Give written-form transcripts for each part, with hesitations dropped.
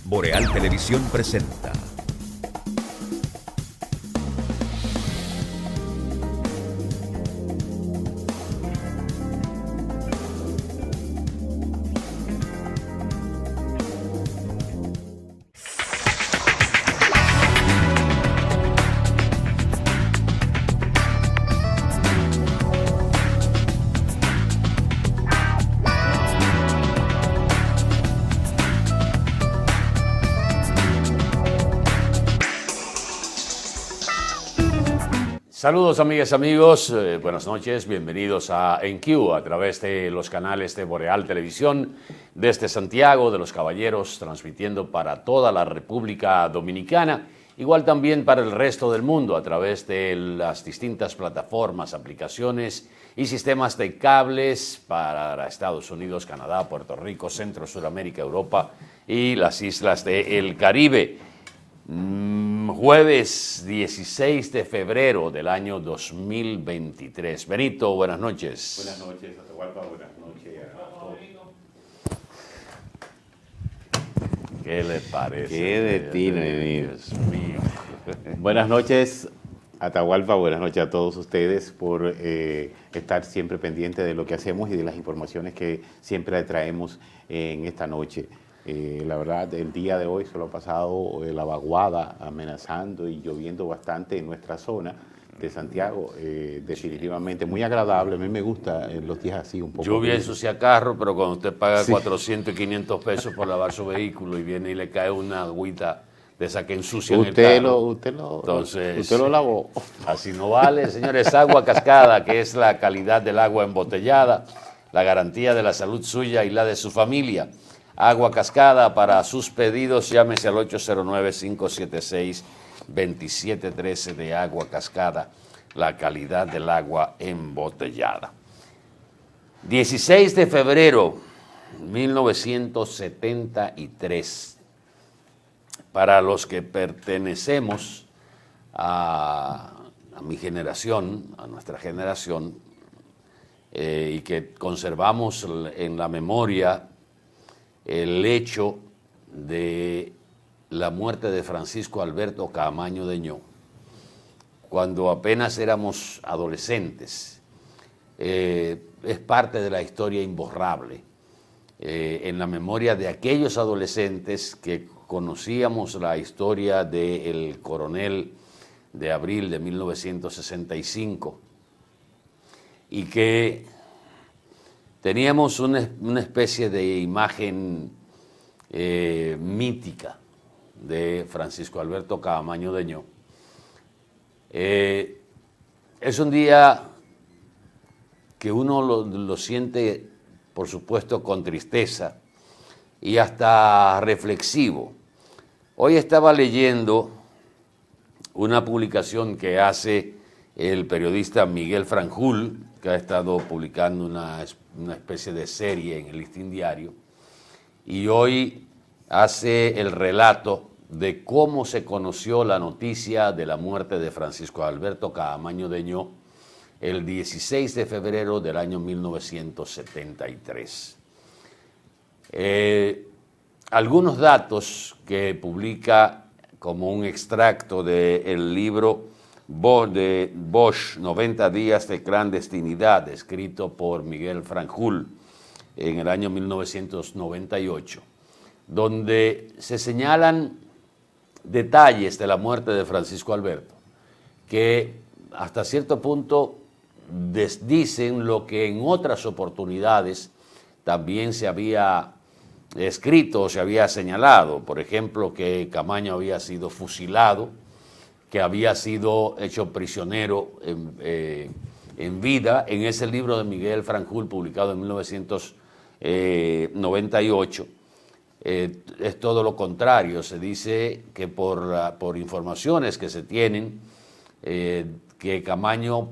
Boreal Televisión presenta. Saludos amigas y amigos, buenas noches, bienvenidos a EnQ a través de los canales de Boreal Televisión desde Santiago de los Caballeros, transmitiendo para toda la República Dominicana, igual también para el resto del mundo a través de las distintas plataformas, aplicaciones y sistemas de cables para Estados Unidos, Canadá, Puerto Rico, Centro, Suramérica, Europa y las islas del Caribe. Jueves 16 de febrero del año 2023. Benito, buenas noches. Buenas noches, Atahualpa, buenas noches a todos. ¿Qué le parece? ¿Qué de ti, nene? Dios mío. Buenas noches, Atahualpa, buenas noches a todos ustedes por estar siempre pendiente de lo que hacemos y de las informaciones que siempre traemos en esta noche. La verdad, el día de hoy se lo ha pasado la vaguada amenazando y lloviendo bastante en nuestra zona de Santiago. Definitivamente muy agradable. A mí me gusta los días así un poco. Lluvia ensucia carro, pero cuando usted paga 400 y 500 pesos por lavar su vehículo y viene y le cae una agüita de esa que ensucia en el carro. Entonces, usted lo lavó. Así no vale, señores. Agua Cascada, que es la calidad del agua embotellada, la garantía de la salud suya y la de su familia. Agua Cascada, para sus pedidos llámese al 809-576-2713 de Agua Cascada, la calidad del agua embotellada. 16 de febrero 1973. Para los que pertenecemos a mi generación, a nuestra generación, y que conservamos en la memoria el hecho de la muerte de Francisco Alberto Caamaño Deñó, cuando apenas éramos adolescentes, es parte de la historia imborrable, en la memoria de aquellos adolescentes que conocíamos la historia del coronel de abril de 1965 y que teníamos una especie de imagen mítica de Francisco Alberto Caamaño Deñó. Es un día que uno lo siente, por supuesto, con tristeza y hasta reflexivo. Hoy estaba leyendo una publicación que hace el periodista Miguel Franjul, que ha estado publicando una especie de serie en el Listín Diario, y hoy hace el relato de cómo se conoció la noticia de la muerte de Francisco Alberto Caamaño Deñó el 16 de febrero del año 1973. Algunos datos que publica como un extracto del libro de Bosch, 90 días de clandestinidad, escrito por Miguel Franjul en el año 1998, donde se señalan detalles de la muerte de Francisco Alberto, que hasta cierto punto desdicen lo que en otras oportunidades también se había escrito o se había señalado. Por ejemplo, que Caamaño había sido fusilado, que había sido hecho prisionero en vida. En ese libro de Miguel Franjul, publicado en 1998, es todo lo contrario. Se dice que por informaciones que se tienen, que Caamaño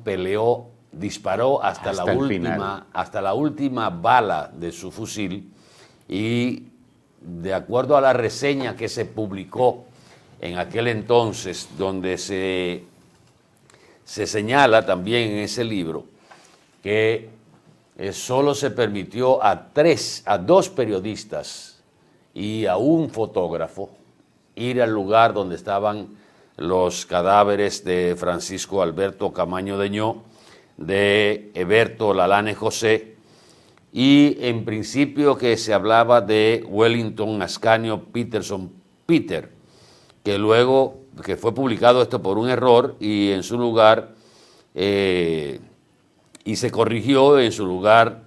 disparó hasta la última bala de su fusil, y de acuerdo a la reseña que se publicó en aquel entonces, donde se señala también en ese libro que solo se permitió a dos periodistas y a un fotógrafo ir al lugar donde estaban los cadáveres de Francisco Alberto Camaño Deñó, de Heberto Lalane José, y en principio que se hablaba de Wellington Ascanio Peterson Peter, que luego, que fue publicado esto por un error y en su lugar, y se corrigió, en su lugar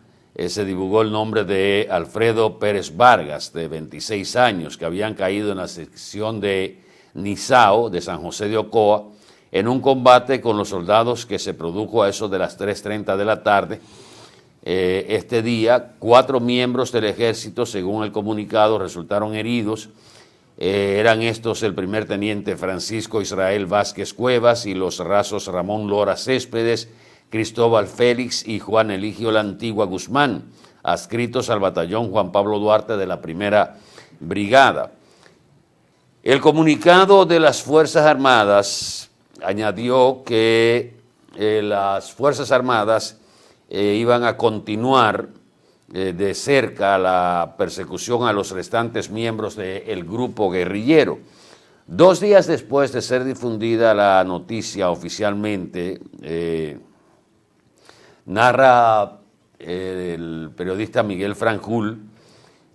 se divulgó el nombre de Alfredo Pérez Vargas, de 26 años, que habían caído en la sección de Nizao, de San José de Ocoa, en un combate con los soldados que se produjo a eso de las 3:30 de la tarde. Este día, 4 miembros del ejército, según el comunicado, resultaron heridos. Eran estos el primer teniente Francisco Israel Vázquez Cuevas y los rasos Ramón Lora Céspedes, Cristóbal Félix y Juan Eligio La Antigua Guzmán, adscritos al batallón Juan Pablo Duarte de la Primera Brigada. El comunicado de las Fuerzas Armadas añadió que las Fuerzas Armadas iban a continuar de cerca la persecución a los restantes miembros del grupo guerrillero. 2 días después de ser difundida la noticia oficialmente, narra el periodista Miguel Franjul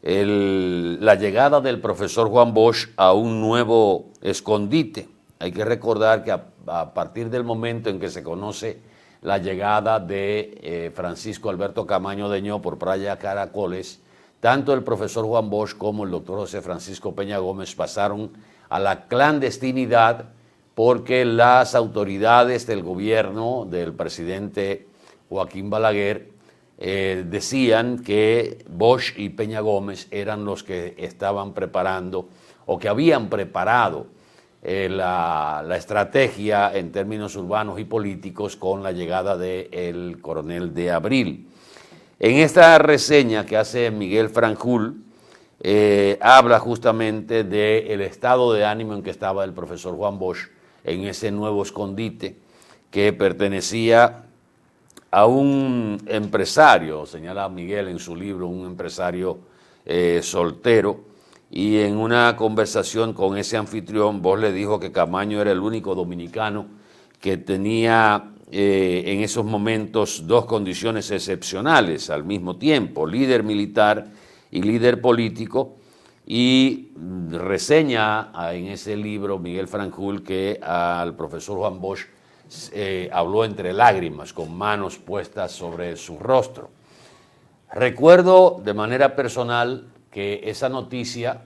la llegada del profesor Juan Bosch a un nuevo escondite. Hay que recordar que a partir del momento en que se conoce la llegada de Francisco Alberto Camaño Deñó por Playa Caracoles, tanto el profesor Juan Bosch como el doctor José Francisco Peña Gómez pasaron a la clandestinidad porque las autoridades del gobierno del presidente Joaquín Balaguer decían que Bosch y Peña Gómez eran los que estaban preparando o que habían preparado la estrategia en términos urbanos y políticos con la llegada del coronel de Abril. En esta reseña que hace Miguel Franjul, habla justamente del estado de ánimo en que estaba el profesor Juan Bosch en ese nuevo escondite que pertenecía a un empresario, señala Miguel en su libro, un empresario soltero, y en una conversación con ese anfitrión, Bosch le dijo que Camaño era el único dominicano que tenía en esos momentos 2 condiciones excepcionales al mismo tiempo, líder militar y líder político, y reseña en ese libro Miguel Franjul que al profesor Juan Bosch habló entre lágrimas, con manos puestas sobre su rostro. Recuerdo de manera personal que esa noticia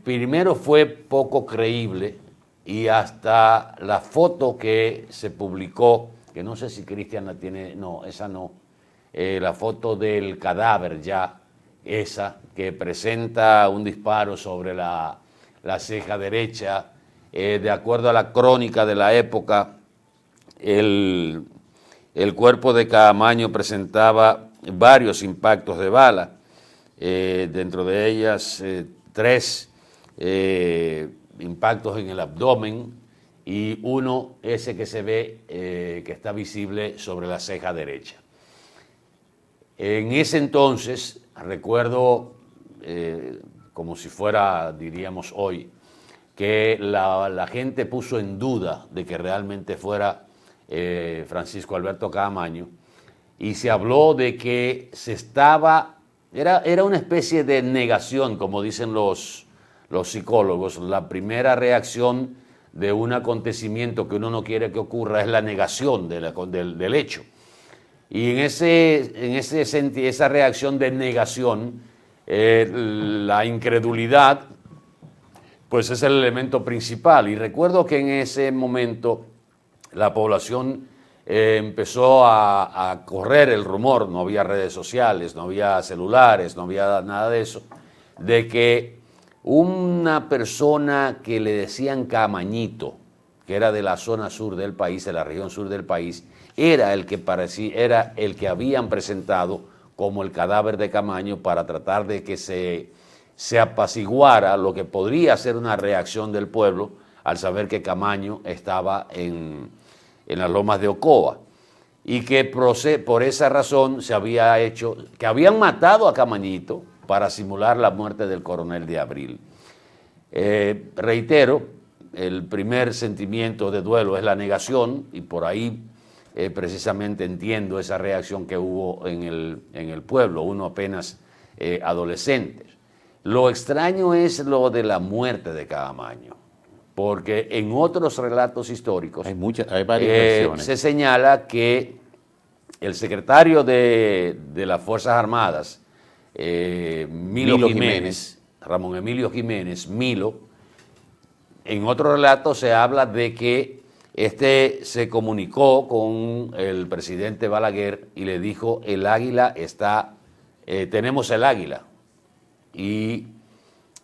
primero fue poco creíble y hasta la foto que se publicó, que no sé si Cristian la tiene, no, esa no, la foto del cadáver ya, esa que presenta un disparo sobre la ceja derecha. De acuerdo a la crónica de la época, el cuerpo de Camaño presentaba varios impactos de bala, dentro de ellas 3 impactos en el abdomen y uno, ese que se ve, que está visible sobre la ceja derecha. En ese entonces, recuerdo como si fuera, diríamos hoy, que la gente puso en duda de que realmente fuera Francisco Alberto Camaño, y se habló de que era una especie de negación, como dicen los psicólogos. La primera reacción de un acontecimiento que uno no quiere que ocurra es la negación del hecho. Y en esa reacción de negación, la incredulidad, pues es el elemento principal. Y recuerdo que en ese momento la población empezó a correr el rumor, no había redes sociales, no había celulares, no había nada de eso, de que una persona que le decían Camañito, que era de la zona sur del país, de la región sur del país, era el que habían presentado como el cadáver de Camaño para tratar de que se apaciguara lo que podría ser una reacción del pueblo al saber que Camaño estaba en las lomas de Ocoa, y que por esa razón se había hecho, que habían matado a Camañito para simular la muerte del coronel de Abril. Reitero, el primer sentimiento de duelo es la negación, y por ahí precisamente entiendo esa reacción que hubo en el pueblo, uno apenas adolescente. Lo extraño es lo de la muerte de Caamaño, porque en otros relatos históricos hay varias versiones. se señala que el secretario de las Fuerzas Armadas, Milo Jiménez, Ramón Emilio Jiménez, Milo, en otro relato se habla de que se comunicó con el presidente Balaguer y le dijo: el águila está, tenemos el águila, y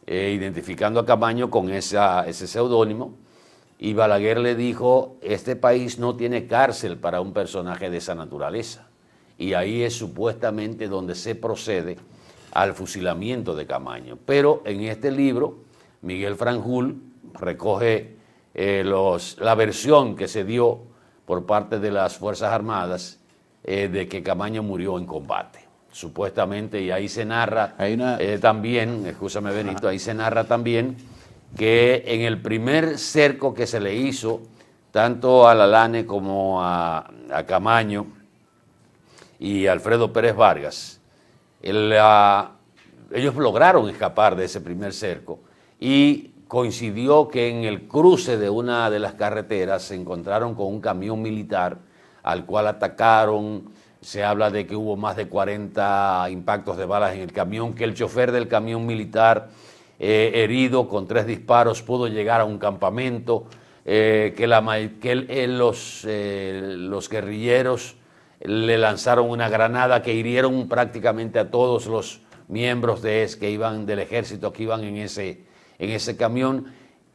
identificando a Caamaño con ese seudónimo, y Balaguer le dijo: este país no tiene cárcel para un personaje de esa naturaleza, y ahí es supuestamente donde se procede al fusilamiento de Caamaño. Pero en este libro, Miguel Franjul recoge la versión que se dio por parte de las Fuerzas Armadas de que Caamaño murió en combate, supuestamente, y ahí se narra también, escúchame Benito, ahí se narra también que en el primer cerco que se le hizo, tanto a Lalane como a Caamaño y Alfredo Pérez Vargas, ellos lograron escapar de ese primer cerco, y coincidió que en el cruce de una de las carreteras se encontraron con un camión militar al cual atacaron. Se habla de que hubo más de 40 impactos de balas en el camión, que el chofer del camión militar, herido con 3 disparos, pudo llegar a un campamento, que los guerrilleros le lanzaron una granada que hirieron prácticamente a todos los miembros que iban del ejército, que iban en ese camión.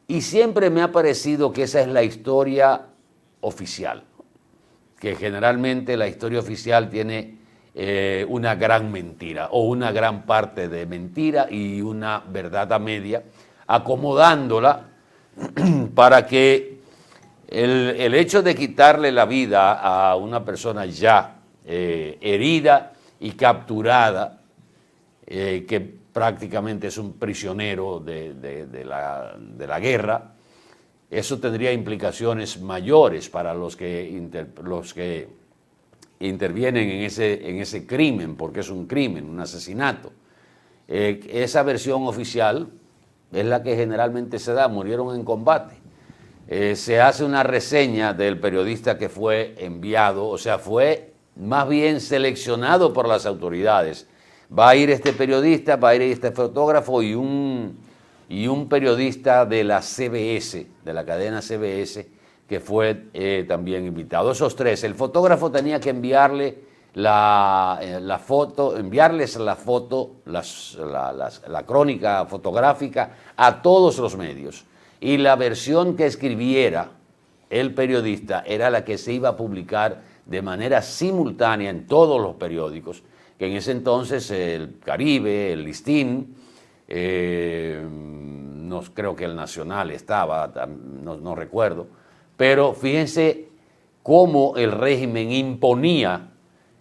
Y siempre me ha parecido que esa es la historia oficial, que generalmente la historia oficial tiene una gran mentira, o una gran parte de mentira y una verdad a media, acomodándola para que el hecho de quitarle la vida a una persona ya herida y capturada, que prácticamente es un prisionero de la guerra, eso tendría implicaciones mayores para los que intervienen en ese crimen, porque es un crimen, un asesinato. Esa versión oficial es la que generalmente se da: murieron en combate. Se hace una reseña del periodista que fue enviado, o sea, fue más bien seleccionado por las autoridades. Va a ir este periodista, va a ir este fotógrafo y un periodista de la CBS, de la cadena CBS, que fue también invitado. Esos 3, el fotógrafo tenía que enviarles la crónica fotográfica a todos los medios, y la versión que escribiera el periodista era la que se iba a publicar de manera simultánea en todos los periódicos, que en ese entonces el Caribe, el Listín, no creo que el Nacional estaba, no recuerdo, pero fíjense cómo el régimen imponía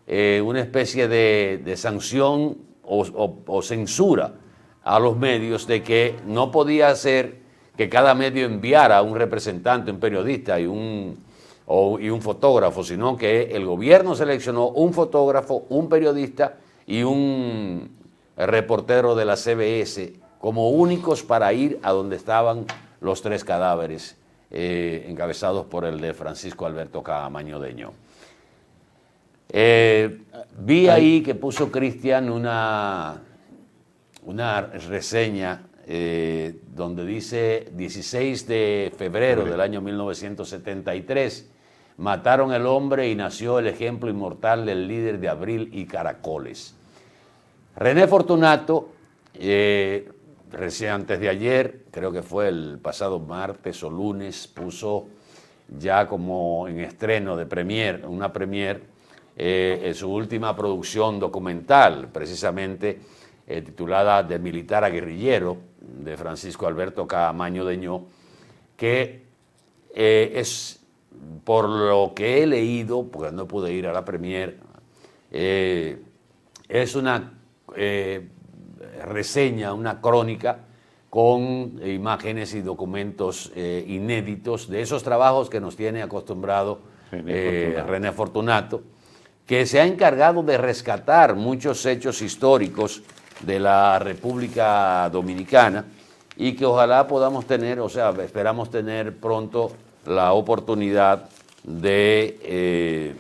una especie de sanción o censura a los medios, de que no podía ser que cada medio enviara a un representante, un periodista y un fotógrafo, sino que el gobierno seleccionó un fotógrafo, un periodista y un reportero de la CBS como únicos para ir a donde estaban los 3 cadáveres encabezados por el de Francisco Alberto Caamaño Deñó. Vi ahí que puso Cristian una reseña donde dice: 16 de febrero del año 1973, mataron al hombre y nació el ejemplo inmortal del líder de Abril y Caracoles. René Fortunato, recién antes de ayer, creo que fue el pasado martes o lunes, puso ya como en estreno de una premier, su última producción documental, precisamente titulada De militar a guerrillero, de Francisco Alberto Caamaño Deñó, que es, por lo que he leído, porque no pude ir a la premier, es una reseña, una crónica con imágenes y documentos inéditos de esos trabajos que nos tiene acostumbrado René Fortunato, que se ha encargado de rescatar muchos hechos históricos de la República Dominicana y que ojalá podamos tener, o sea, esperamos tener pronto la oportunidad de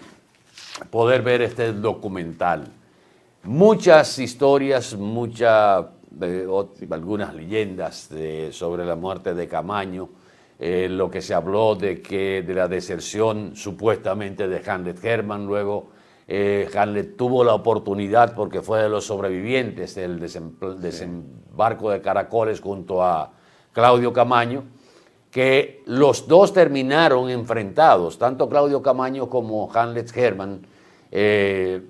poder ver este documental. Muchas historias, algunas leyendas sobre la muerte de Camaño, lo que se habló de la deserción supuestamente de Hamlet Herman, luego Hamlet tuvo la oportunidad, porque fue de los sobrevivientes del desembarco de Caracoles junto a Claudio Camaño, que los dos terminaron enfrentados, tanto Claudio Camaño como Hamlet Herman, se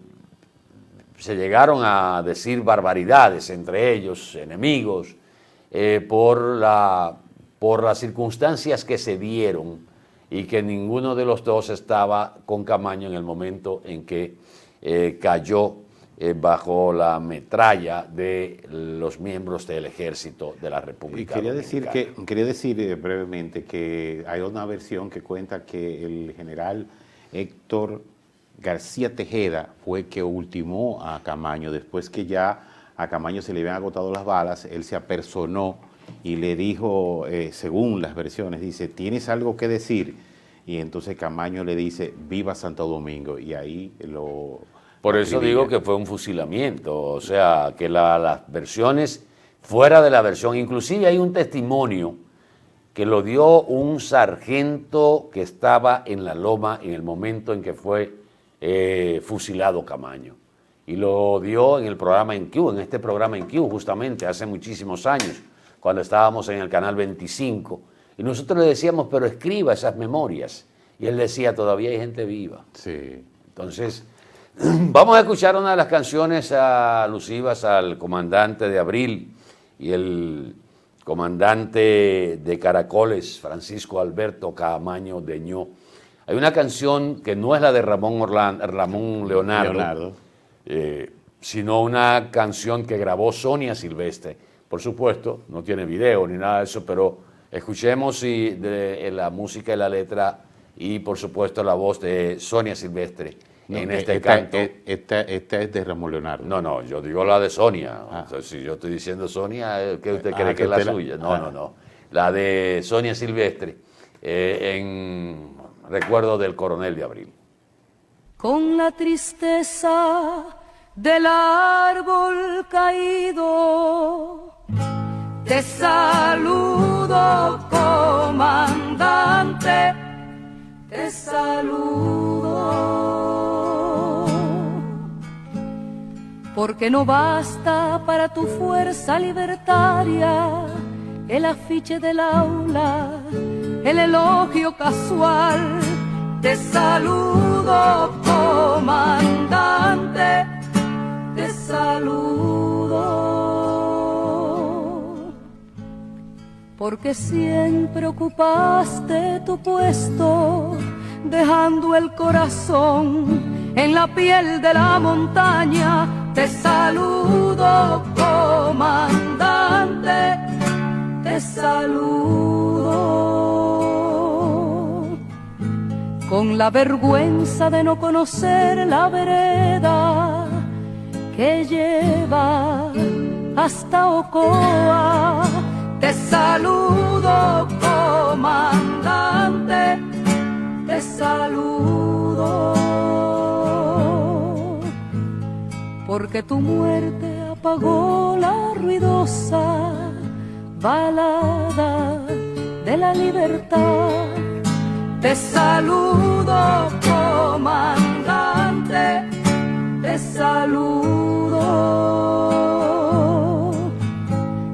llegaron a decir barbaridades entre ellos, enemigos, por las circunstancias que se dieron y que ninguno de los dos estaba con Camaño en el momento en que cayó bajo la metralla de los miembros del ejército de la República Dominicana. Quería decir brevemente que hay una versión que cuenta que el general Héctor García Tejeda fue que ultimó a Camaño. Después que ya a Camaño se le habían agotado las balas, él se apersonó y le dijo, según las versiones, dice, ¿tienes algo que decir? Y entonces Camaño le dice, viva Santo Domingo, y ahí lo... Por eso digo que fue un fusilamiento, o sea, que las versiones, fuera de la versión, inclusive hay un testimonio que lo dio un sargento que estaba en la loma en el momento en que fue fusilado Camaño. Y lo dio en el programa En Q, en este programa En Q, justamente, hace muchísimos años, cuando estábamos en el Canal 25. Y nosotros le decíamos, pero escriba esas memorias. Y él decía, todavía hay gente viva. Sí. Entonces, vamos a escuchar una de las canciones alusivas al comandante de Abril y el comandante de Caracoles, Francisco Alberto Camaño Deñó. Hay una canción que no es la de Ramón Leonardo. Sino una canción que grabó Sonia Silvestre. Por supuesto, no tiene video ni nada de eso, pero escuchemos la música y la letra y, por supuesto, la voz de Sonia Silvestre en este canto. Esta es de Ramón Leonardo. No, yo digo la de Sonia. Entonces, si yo estoy diciendo Sonia, ¿qué usted cree que es la suya? No. La de Sonia Silvestre, en recuerdo del coronel de Abril. Con la tristeza del árbol caído, te saludo, comandante, te saludo, porque no basta para tu fuerza libertaria el afiche del aula, el elogio casual. Te saludo, comandante, te saludo, porque siempre ocupaste tu puesto, dejando el corazón en la piel de la montaña. Te saludo, comandante, te saludo, con la vergüenza de no conocer la vereda que lleva hasta Ocoa. Te saludo, comandante, te saludo, porque tu muerte apagó la ruidosa balada de la libertad. Te saludo, comandante, te saludo,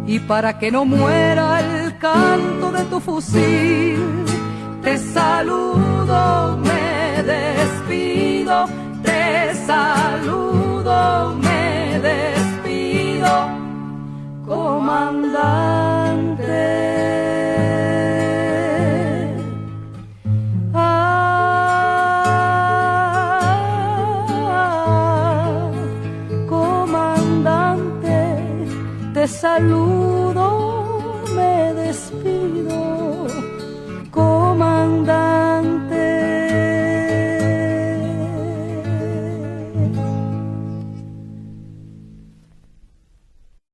y para que no muera el canto de tu fusil, te saludo, me despido, te saludo, me despido, comandante. te saludo, me